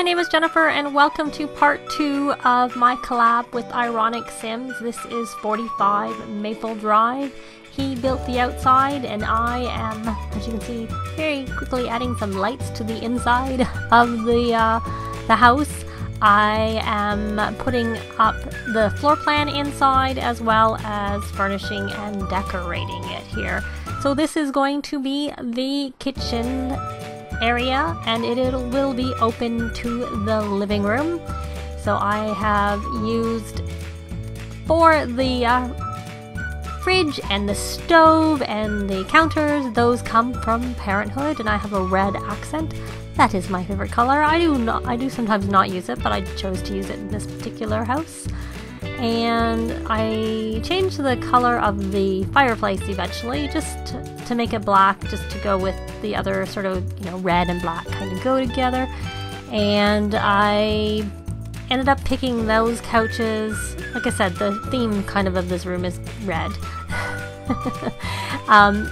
my name is Jennifer and welcome to part 2 of my collab with IronicSims. This is 45 Maple Drive. He built the outside and I am, as you can see, very quickly adding some lights to the inside of the house. I am putting up the floor plan inside as well as furnishing and decorating it here. So this is going to be the kitchen area and it will be open to the living room. So I have used for the fridge and the stove and the counters, those come from Parenthood, and I have a red accent. That is my favorite color. I do sometimes not use it, but I chose to use it in this particular house. And I changed the color of the fireplace eventually, just to make it black, just to go with the other sort of, you know, red and black kind of go together. And I ended up picking those couches. Like I said, the theme kind of this room is red.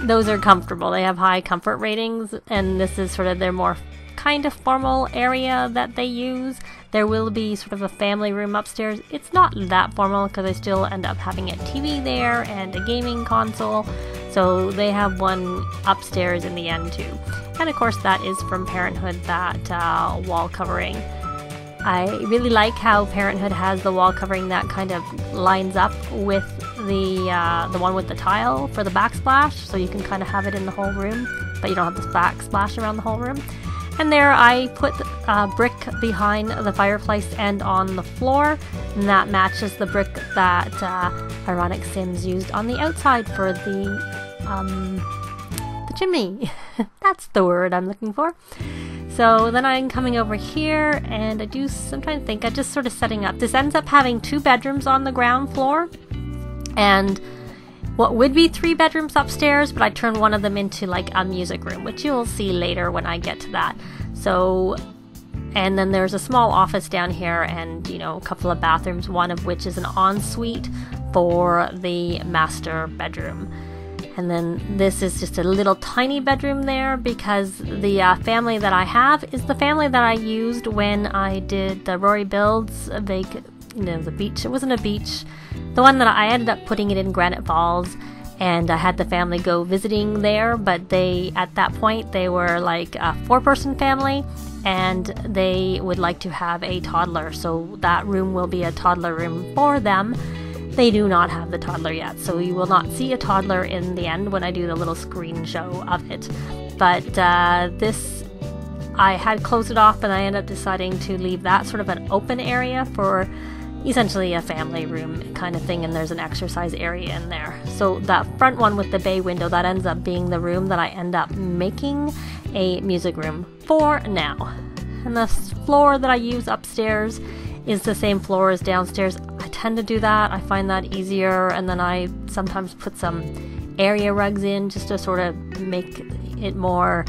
Those are comfortable. They have high comfort ratings, and this is sort of their more kind of formal area that they use. There will be sort of a family room upstairs. It's not that formal because I still end up having a TV there and a gaming console. So they have one upstairs in the end too. And of course that is from Parenthood, that wall covering. I really like how Parenthood has the wall covering that kind of lines up with the one with the tile for the backsplash, so you can kind of have it in the whole room, but you don't have this backsplash around the whole room. And there I put brick behind the fireplace and on the floor, and that matches the brick that IronicSims used on the outside for the chimney. That's the word I'm looking for. So then I'm coming over here and I'm trying to think, I'm just sort of setting up. This ends up having 2 bedrooms on the ground floor and what would be 3 bedrooms upstairs, but I turned one of them into like a music room, which you'll see later when I get to that. So, and then there's a small office down here and, you know, a couple of bathrooms, one of which is an ensuite for the master bedroom. And then this is just a little tiny bedroom there because the family that I have is the family that I used when I did the Rory Builds, the beach. It wasn't a beach. The one that I ended up putting it in Granite Falls, and I had the family go visiting there, but at that point they were like a 4-person family and they would like to have a toddler. So that room will be a toddler room for them. They do not have the toddler yet, so you will not see a toddler in the end when I do the little screen show of it. But this, I had closed it off and I ended up deciding to leave that sort of an open area for essentially a family room kind of thing, and there's an exercise area in there. So that front one with the bay window, that ends up being the room that I end up making a music room for now. And the floor that I use upstairs is the same floor as downstairs. I tend to do that. I find that easier, and then I sometimes put some area rugs in just to sort of make it more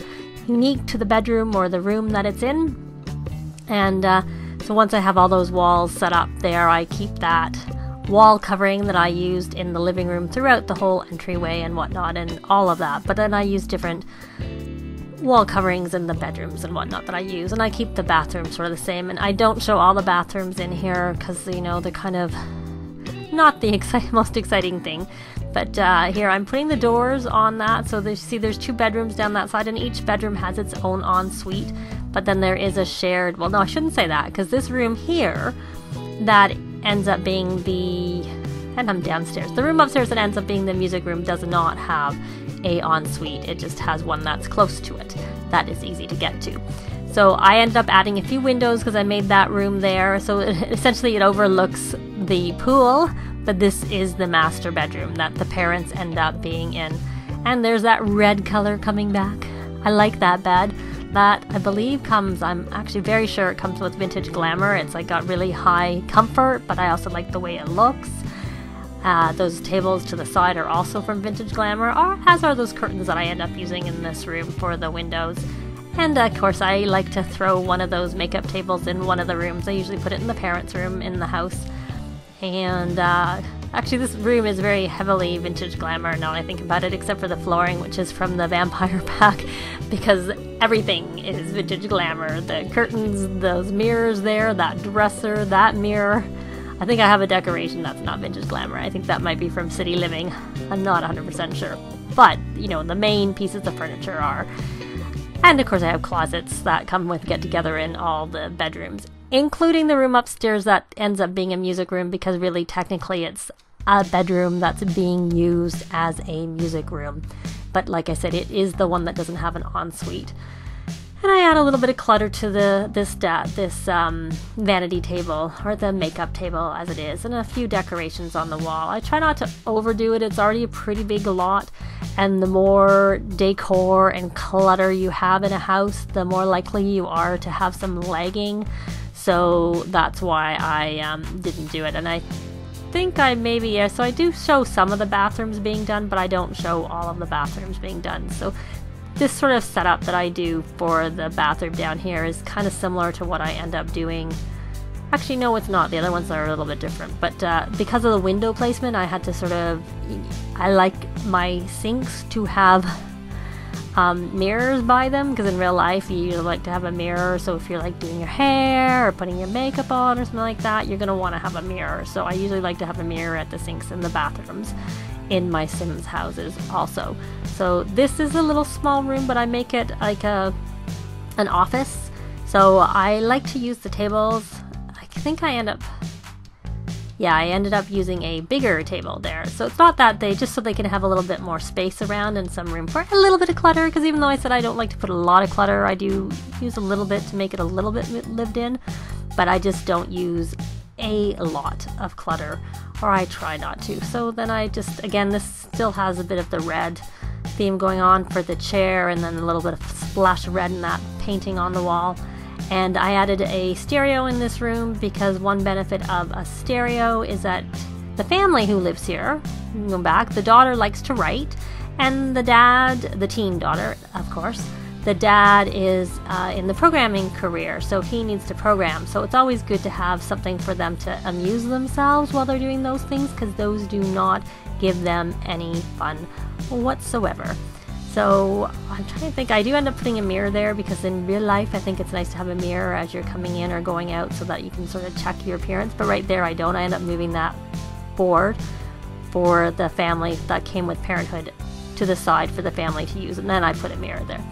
unique to the bedroom or the room that it's in. And so once I have all those walls set up there, I keep that wall covering that I used in the living room throughout the whole entryway and whatnot and all of that. But then I use different wall coverings in the bedrooms and whatnot that I use, and I keep the bathrooms sort of the same. And I don't show all the bathrooms in here because, you know, they're kind of not the most exciting thing. But here I'm putting the doors on that, so there's 2 bedrooms down that side, and each bedroom has its own ensuite. But then there is a shared, well, no, I shouldn't say that, because this room here that ends up being and I'm downstairs. The room upstairs that ends up being the music room does not have a ensuite. It just has one that's close to it. That is easy to get to. So I ended up adding a few windows because I made that room there. So essentially it overlooks the pool, but this is the master bedroom that the parents end up being in. And there's that red color coming back. I like that bed. That, I believe, I'm actually very sure it comes with Vintage Glamour. It's like got really high comfort, but I also like the way it looks. Those tables to the side are also from Vintage Glamour, as are those curtains that I end up using in this room for the windows. And of course I like to throw one of those makeup tables in one of the rooms. I usually put it in the parents' room in the house. And Actually, this room is very heavily vintage glamour now that I think about it, except for the flooring, which is from the Vampire pack, because everything is vintage glamour. The curtains, those mirrors there, that dresser, that mirror. I think I have a decoration that's not vintage glamour. I think that might be from City Living. I'm not 100% sure. But, you know, the main pieces of furniture are. And of course I have closets that come with get together in all the bedrooms, including the room upstairs that ends up being a music room, because really technically it's a bedroom that's being used as a music room. But like I said, it is the one that doesn't have an ensuite. And I add a little bit of clutter to this vanity table, or the makeup table as it is, and a few decorations on the wall. I try not to overdo it. It's already a pretty big lot, and the more decor and clutter you have in a house, the more likely you are to have some lagging. So that's why I didn't do it. And I think I maybe, so I do show some of the bathrooms being done, but I don't show all of the bathrooms being done. So this sort of setup that I do for the bathroom down here is kind of similar to what I end up doing. Actually, no, it's not. The other ones are a little bit different. But because of the window placement, I had to sort of, I like my sinks to have mirrors by them, because in real life you usually like to have a mirror. So if you're like doing your hair or putting your makeup on or something like that, you're going to want to have a mirror. So I usually like to have a mirror at the sinks in the bathrooms in my Sims houses also. So this is a little small room, but I make it like an office. So I like to use the tables. I think I ended up using a bigger table there. So it's not that just so they can have a little bit more space around and some room for a little bit of clutter, because even though I said I don't like to put a lot of clutter, I do use a little bit to make it a little bit lived in, but I just don't use a lot of clutter, or I try not to. So then I just, again, this still has a bit of the red theme going on for the chair, and then a little bit of splash of red in that painting on the wall. And I added a stereo in this room because one benefit of a stereo is that the family who lives here, going back, the daughter likes to write, and the dad, the teen daughter, of course, the dad is in the programming career, so he needs to program. So it's always good to have something for them to amuse themselves while they're doing those things, because those do not give them any fun whatsoever. So I'm trying to think, I do end up putting a mirror there, because in real life I think it's nice to have a mirror as you're coming in or going out, so that you can sort of check your appearance. But right there I don't. I end up moving that board for the family that came with Parenthood to the side for the family to use, and then I put a mirror there.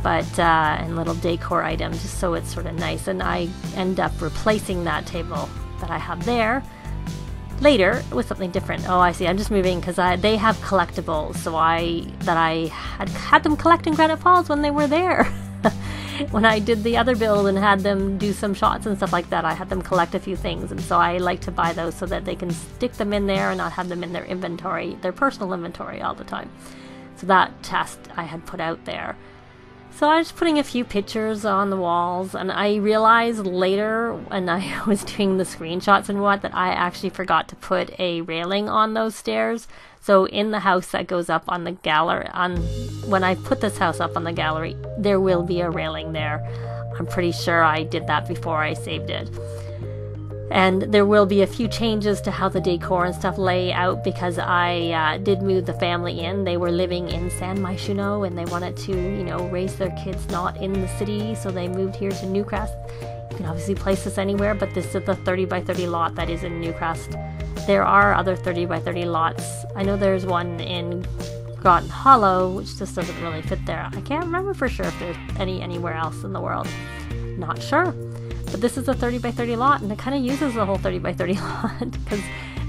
But and little decor item, just so it's sort of nice. And I end up replacing that table that I have there later with something different. Oh, I see. I'm just moving because they have collectibles, so I had them collect in Granite Falls when they were there. When I did the other build and had them do some shots and stuff like that, I had them collect a few things, and so I like to buy those so that they can stick them in there and not have them in their inventory, their personal inventory all the time. So that test I had put out there. So I was putting a few pictures on the walls, and I realized later when I was doing the screenshots and what, that I actually forgot to put a railing on those stairs. So in the house that goes up on the gallery, when I put this house up on the gallery, there will be a railing there. I'm pretty sure I did that before I saved it. And there will be a few changes to how the decor and stuff lay out, because I did move the family in. They were living in San Myshuno, and they wanted to, raise their kids not in the city, so they moved here to Newcrest. You can obviously place this anywhere, but this is the 30 by 30 lot that is in Newcrest. There are other 30 by 30 lots. I know there's one in Groton Hollow, which just doesn't really fit there. I can't remember for sure if there's anywhere else in the world. Not sure. But this is a 30 by 30 lot, and it kind of uses the whole 30 by 30 lot, because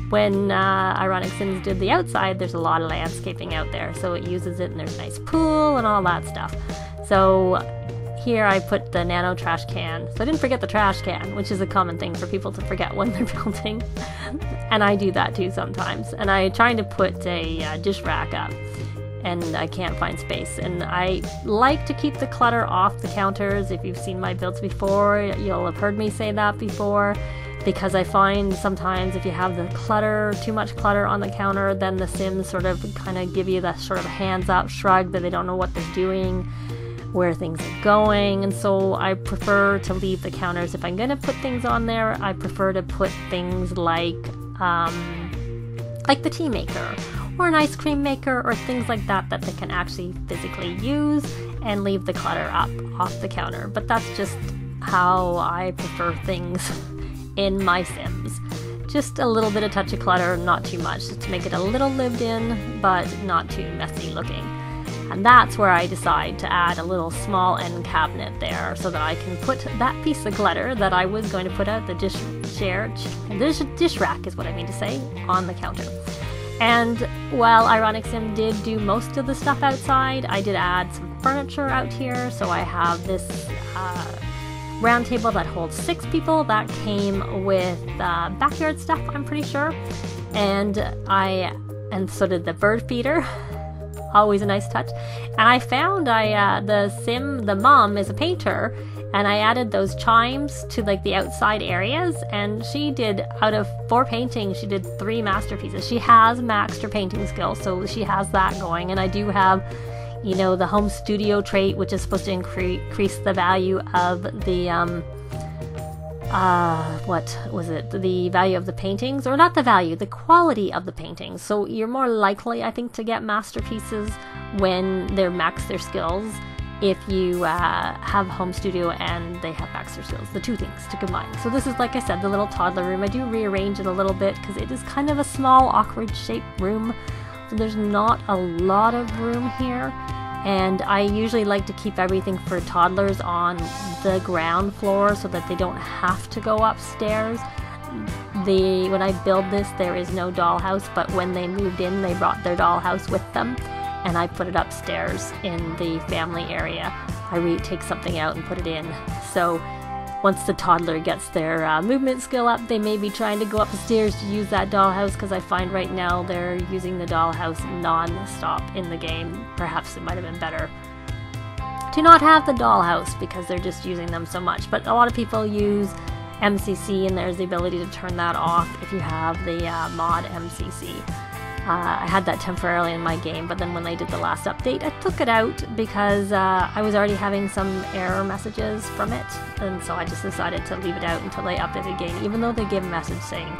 when IronicSims did the outside, there's a lot of landscaping out there, so it uses it, and there's a nice pool and all that stuff. So here I put the nano trash can. So I didn't forget the trash can, which is a common thing for people to forget when they're building. And I do that too sometimes. And I'm trying to put a dish rack up, and I can't find space. And I like to keep the clutter off the counters. If you've seen my builds before, you'll have heard me say that before, because I find sometimes if you have the clutter, too much clutter on the counter, then the Sims sort of kind of give you that sort of hands up shrug that they don't know what they're doing, where things are going. And so I prefer to leave the counters. If I'm going to put things on there, I prefer to put things like like the tea maker or an ice cream maker or things like that that they can actually physically use and leave the clutter up off the counter. But that's just how I prefer things in my Sims. Just a little bit of touch of clutter, not too much, just to make it a little lived in, but not too messy looking. And that's where I decide to add a little small end cabinet there so that I can put that piece of clutter that I was going to put out the dish rack is what I mean to say, on the counter. And while IronicSim did do most of the stuff outside, I did add some furniture out here. So I have this round table that holds 6 people that came with backyard stuff, I'm pretty sure. And so did the bird feeder. Always a nice touch. And I found the mom is a painter, and I added those chimes to like the outside areas, and she did, out of 4 paintings, she did 3 masterpieces. She has maxed her painting skills, so she has that going. And I do have, you know, the home studio trait, which is supposed to increase the value of the what was it? The value of the paintings, or not the value, the quality of the paintings. So you're more likely, I think, to get masterpieces when they're max their skills if you have home studio and they have max their skills. The two things to combine. So this is, like I said, the little toddler room. I do rearrange it a little bit because it is kind of a small, awkward shaped room. So there's not a lot of room here. And I usually like to keep everything for toddlers on the ground floor so that they don't have to go upstairs. When I build this, there is no dollhouse, but when they moved in, they brought their dollhouse with them, and I put it upstairs in the family area. I take something out and put it in. So once the toddler gets their movement skill up, they may be trying to go upstairs to use that dollhouse, because I find right now they're using the dollhouse non-stop in the game. Perhaps it might have been better to not have the dollhouse because they're just using them so much. But a lot of people use MCC, and there's the ability to turn that off if you have the mod MCC. I had that temporarily in my game, but then when they did the last update, I took it out because I was already having some error messages from it, and so I just decided to leave it out until they updated the game, even though they gave a message saying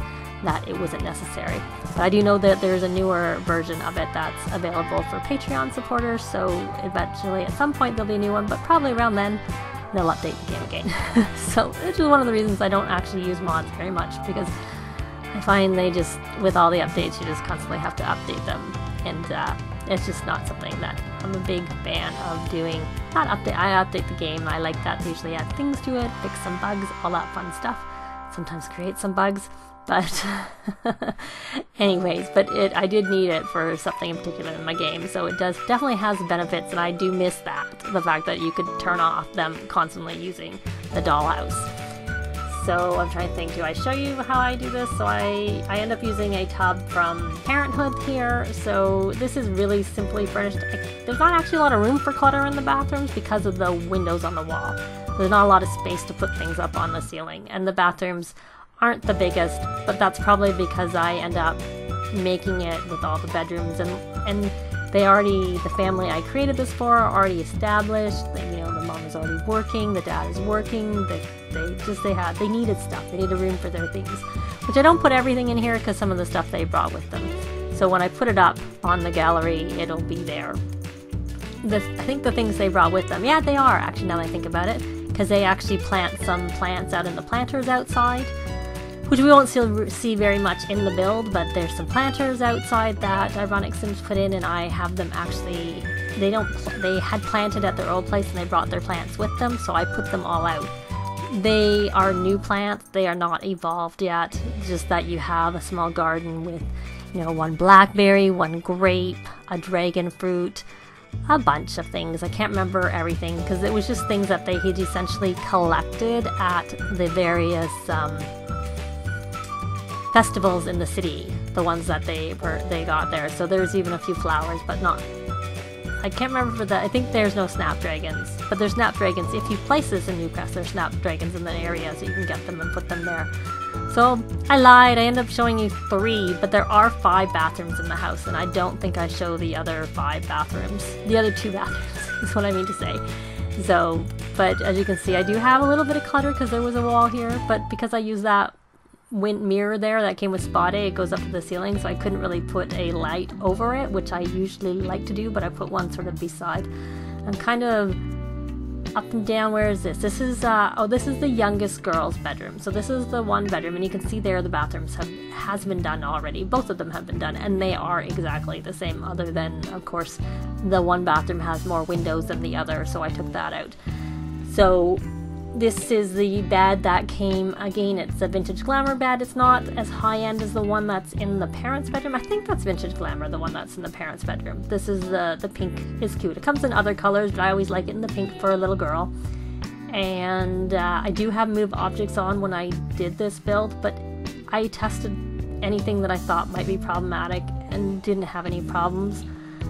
that it wasn't necessary. But I do know that there's a newer version of it that's available for Patreon supporters, so eventually at some point there'll be a new one, but probably around then they'll update the game again. So which is one of the reasons I don't actually use mods very much, because I find they just, with all the updates, you just constantly have to update them, and it's just not something that I'm a big fan of doing. I update the game, I like that. They usually add things to it, fix some bugs, all that fun stuff. Sometimes create some bugs, but anyways, but I did need it for something in particular in my game, so it definitely has benefits, and I do miss that, the fact that you could turn off them constantly using the dollhouse. So I'm trying to think, do I show you how I do this? So I end up using a tub from Parenthood here. So this is really simply furnished. There's not actually a lot of room for clutter in the bathrooms because of the windows on the wall. There's not a lot of space to put things up on the ceiling. And the bathrooms aren't the biggest, but that's probably because I end up making it with all the bedrooms, and the family I created this for are already established. You know, the mom is already working, the dad is working, they needed stuff. They needed room for their things, which I don't put everything in here because some of the stuff they brought with them. So when I put it up on the gallery, it'll be there. I think the things they brought with them, yeah, they are actually, now that I think about it, because they actually plant some plants out in the planters outside, which we won't see very much in the build, but there's some planters outside that IronicSims put in, and I have them actually, they had planted at their old place and they brought their plants with them, so I put them all out. They are new plants, they are not evolved yet, just that you have a small garden with, you know, 1 blackberry, 1 grape, a dragon fruit, a bunch of things. I can't remember everything because it was just things that they had essentially collected at the various festivals in the city, the ones that they got there. So there's even a few flowers, but not, I can't remember for that. I think there's no snapdragons, but there's snapdragons. If you place this in Newcastle, there's snapdragons in the area, so you can get them and put them there. So I lied, I ended up showing you 3, but there are 5 bathrooms in the house, and I don't think I show the other 5 bathrooms. The other 2 bathrooms is what I mean to say. So, but as you can see, I do have a little bit of clutter because there was a wall here, but because I use that mirror there that came with Spa Day. It goes up to the ceiling, so I couldn't really put a light over it, which I usually like to do, but I put one sort of beside. I'm kind of up and down. Where is this? This is this is the youngest girl's bedroom. So this is the one bedroom, and you can see there the bathrooms has been done already. Both of them have been done, and they are exactly the same, other than, of course, the one bathroom has more windows than the other, so I took that out. So this is the bed that came. Again, it's a vintage glamour bed. It's not as high-end as the one that's in the parents' bedroom. I think that's vintage glamour, the one that's in the parents' bedroom. This is the pink is cute. It comes in other colors, but I always like it in the pink for a little girl. And I do have move objects on when I did this build, but I tested anything that I thought might be problematic and didn't have any problems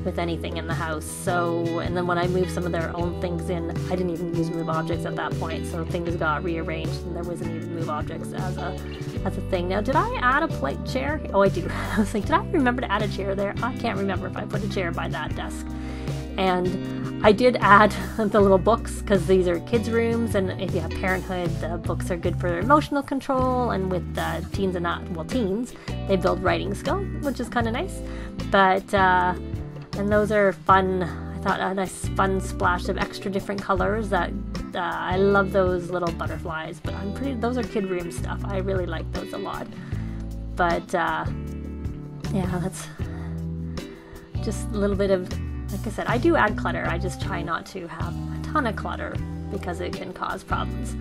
with anything in the house. So, and then when I moved some of their own things in, I didn't even use move objects at that point, so things got rearranged and there wasn't even move objects as a thing. Now, did I add a plate chair? Oh, I do. I was like, did I remember to add a chair there? I can't remember if I put a chair by that desk. And I did add the little books, because these are kids' rooms, and if you have parenthood, the books are good for emotional control, and with teens and not, well, teens, they build writing skill, which is kind of nice. But and those are fun. I thought a nice fun splash of extra different colors. That I love those little butterflies, but those are kid room stuff. I really like those a lot. But yeah, that's just a little bit of, like I said, I do add clutter. I just try not to have a ton of clutter because it can cause problems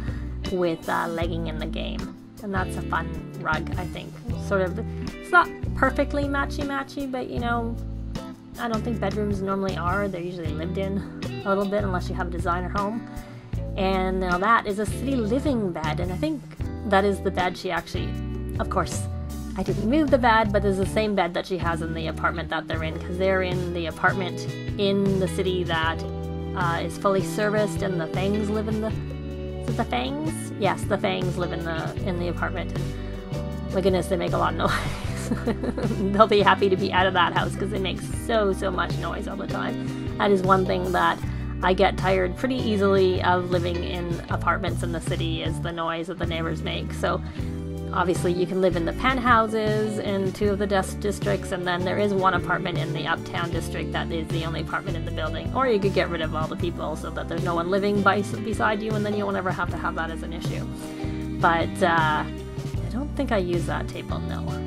with legging in the game. And that's a fun rug, I think. Sort of, it's not perfectly matchy-matchy, but you know, I don't think bedrooms normally are. They're usually lived in a little bit unless you have a designer home. And now that is a city living bed, and I think that is the bed she actually, of course, I didn't move the bed, but it's the same bed that she has in the apartment that they're in, because they're in the apartment in the city that is fully serviced, and the Fangs live in the, is it the Fangs? Yes, the Fangs live in the apartment, and my goodness, they make a lot of noise. They'll be happy to be out of that house because they make so much noise all the time. That is one thing that I get tired pretty easily of living in apartments in the city, is the noise that the neighbors make. So obviously you can live in the penthouses in 2 of the districts, and then there is one apartment in the uptown district that is the only apartment in the building. Or you could get rid of all the people so that there's no one living beside you, and then you won't ever have to have that as an issue. But I don't think I use that table, no.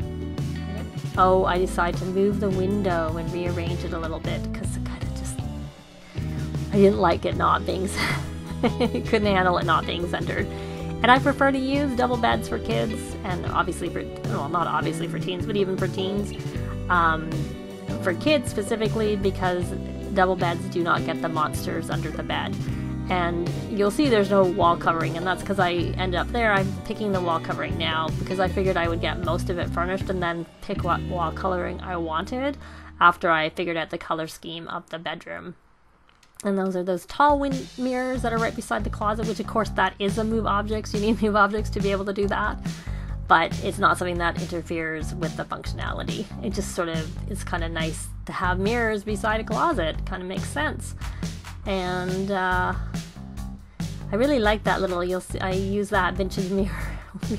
Oh, I decided to move the window and rearrange it a little bit because it kind of just, I didn't like it not being, couldn't handle it not being centered. And I prefer to use double beds for kids, and obviously for, well, not obviously for teens, but even for teens. For kids specifically, because double beds do not get the monsters under the bed. And you'll see there's no wall covering, and that's because I end up there. I'm picking the wall covering now because I figured I would get most of it furnished and then pick what wall coloring I wanted after I figured out the color scheme of the bedroom. And those are those tall mirrors that are right beside the closet, which of course that is a move objects. You need move objects to be able to do that. But it's not something that interferes with the functionality. It just sort of is kind of nice to have mirrors beside a closet. Kind of makes sense. And I really like that little, you'll see, I use that vintage mirror,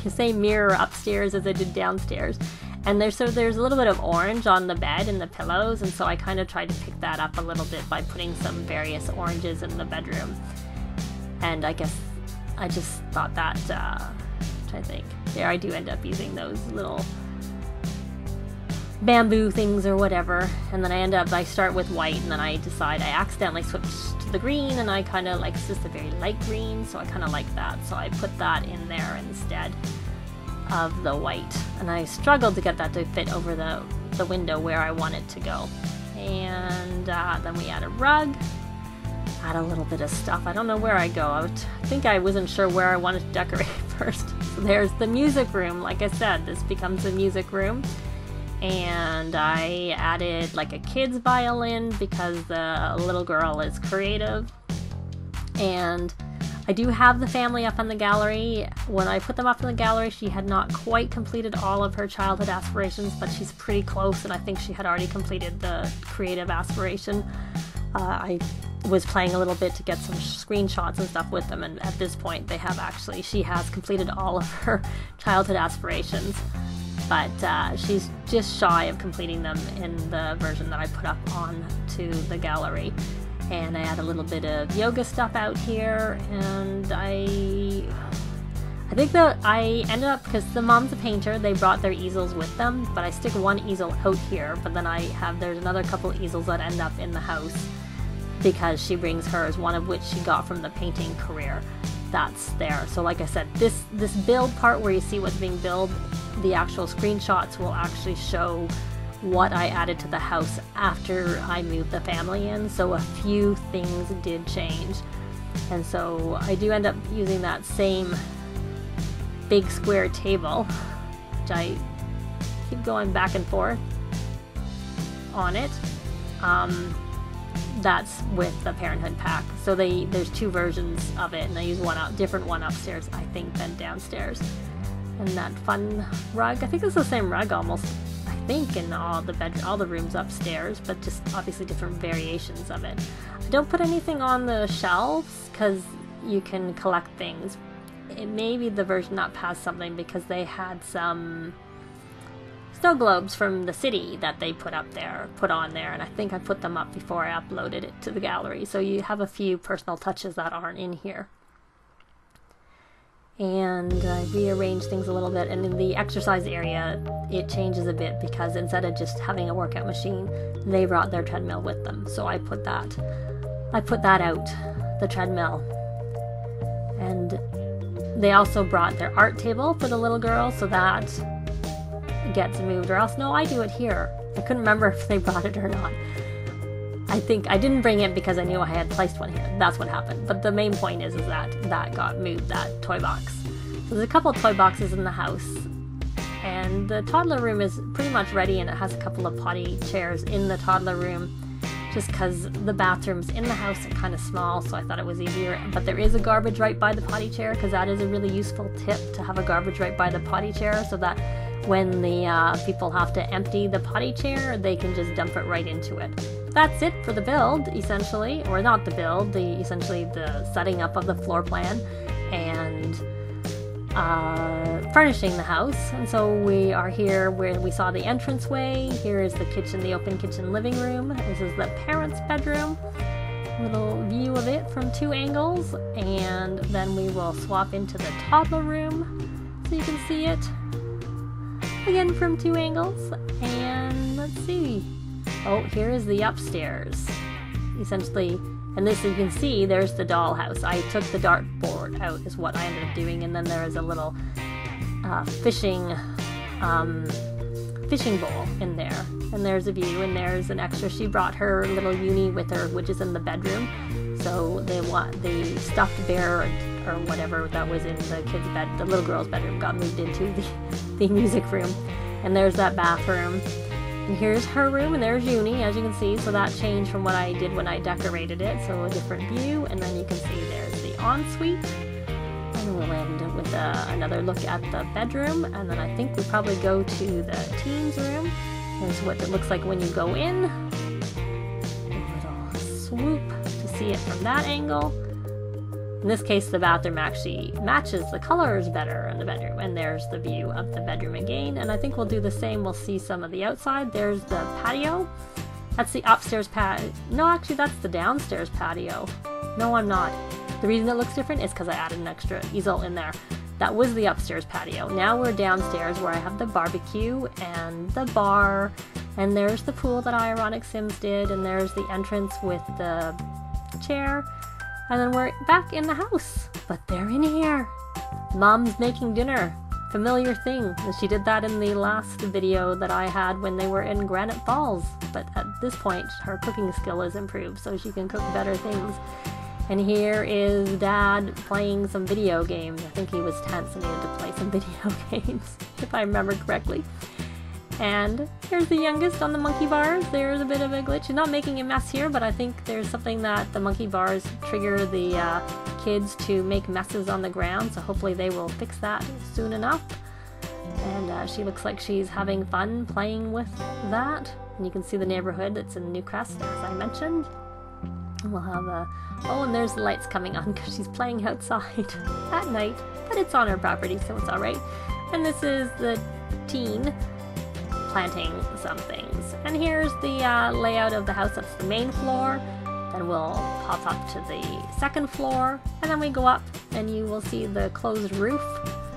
same mirror upstairs as I did downstairs. And there's a little bit of orange on the bed and the pillows, and so I kind of tried to pick that up a little bit by putting some various oranges in the bedroom. And I guess I just thought that, I think, there I do end up using those little bamboo things or whatever, and then I start with white, and then I decide I accidentally switched to the green, and I kind of like, it's just a very light green, so I kind of like that, so I put that in there instead of the white, and I struggled to get that to fit over the window where I want it to go. And then we add a rug, add a little bit of stuff. I don't know where I go. I think I wasn't sure where I wanted to decorate first. So there's the music room. Like I said, this becomes a music room. And I added like a kid's violin because the little girl is creative. And I do have the family up in the gallery. When I put them up in the gallery, she had not quite completed all of her childhood aspirations, but she's pretty close, and I think she had already completed the creative aspiration. I was playing a little bit to get some screenshots and stuff with them, and at this point she has completed all of her childhood aspirations, but she's just shy of completing them in the version that I put up on to the gallery. And I add a little bit of yoga stuff out here, and I think that I ended up, because the mom's a painter, they brought their easels with them, but I stick one easel out here, but then there's another couple easels that end up in the house because she brings hers, one of which she got from the painting career. That's there. So like I said, this build part where you see what's being built, the actual screenshots will actually show what I added to the house after I moved the family in, so a few things did change. And so I do end up using that same big square table, which I keep going back and forth on it. That's with the Parenthood pack. So there's two versions of it, and I use different one upstairs, I think, than downstairs. And that fun rug, I think it's the same rug almost, I think, in all the rooms upstairs, but just obviously different variations of it. I don't put anything on the shelves because you can collect things. It may be the version that passed something because they had some snow globes from the city that they put on there, and I think I put them up before I uploaded it to the gallery. So you have a few personal touches that aren't in here. And I rearranged things a little bit, and in the exercise area it changes a bit because instead of just having a workout machine, they brought their treadmill with them. So I put that out, the treadmill. And they also brought their art table for the little girl, so that gets moved, or else no, I do it here. I couldn't remember if they brought it or not. I think I didn't bring it because I knew I had placed one here. That's what happened. But the main point is that got moved, that toy box. So there's a couple of toy boxes in the house, and the toddler room is pretty much ready, and it has a couple of potty chairs in the toddler room just because the bathrooms in the house are kind of small, so I thought it was easier. But there is a garbage right by the potty chair, because that is a really useful tip, to have a garbage right by the potty chair, so that when the people have to empty the potty chair, they can just dump it right into it. That's it for the build, essentially, or not the build, essentially the setting up of the floor plan and furnishing the house. And so we are here where we saw the entranceway. Here is the kitchen, the open kitchen living room. This is the parents' bedroom. Little view of it from two angles, and then we will swap into the toddler room so you can see it again from two angles. And let's see. Oh, here is the upstairs, essentially, and this, you can see, there's the dollhouse. I took the dartboard out is what I ended up doing, and then there is a little fishing bowl in there, and there's a view, and there's an extra. She brought her little uni with her, which is in the bedroom, so the stuffed bear or whatever that was in the kids' bed, the little girl's bedroom, got moved into the music room, and there's that bathroom. And here's her room, and there's Uni, as you can see, so that changed from what I did when I decorated it, so a different view. And then you can see there's the ensuite, and we'll end with another look at the bedroom, and then I think we probably go to the teens room. Here's what it looks like when you go in. A little swoop to see it from that angle. In this case, the bathroom actually matches the colors better in the bedroom, and there's the view of the bedroom again. And I think we'll do the same. We'll see some of the outside. There's the patio. That's the upstairs patio. No, actually, that's the downstairs patio. No, I'm not. The reason it looks different is because I added an extra easel in there. That was the upstairs patio. Now we're downstairs where I have the barbecue and the bar, and there's the pool that IronicSims did, and there's the entrance with the chair. And then we're back in the house, but they're in here. Mom's making dinner. Familiar thing. She did that in the last video that I had when they were in Granite Falls. But at this point, her cooking skill is improved, so she can cook better things. And here is Dad playing some video games. I think he was tense and needed to play some video games, if I remember correctly. And here's the youngest on the monkey bars. There's a bit of a glitch. She's not making a mess here, but I think there's something that the monkey bars trigger the kids to make messes on the ground, so hopefully they will fix that soon enough. And she looks like she's having fun playing with that. And you can see the neighborhood. It's in Newcrest, as I mentioned. We'll have a... Oh, and there's the lights coming on because she's playing outside at night, but it's on her property, so it's alright. And this is the teen planting some things. And here's the layout of the house. That's the main floor. Then we'll pop up to the second floor, and then we go up and you will see the closed roof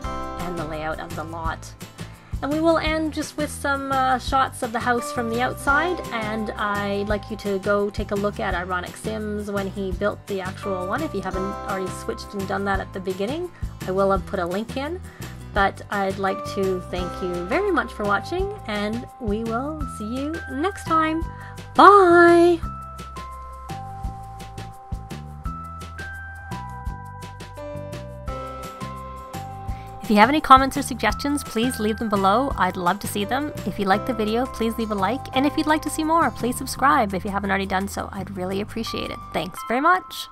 and the layout of the lot. And we will end just with some shots of the house from the outside, and I'd like you to go take a look at IronicSims when he built the actual one. If you haven't already switched and done that at the beginning, I will have put a link in. But I'd like to thank you very much for watching, and we will see you next time. Bye! If you have any comments or suggestions, please leave them below. I'd love to see them. If you liked the video, please leave a like. And if you'd like to see more, please subscribe if you haven't already done so. I'd really appreciate it. Thanks very much.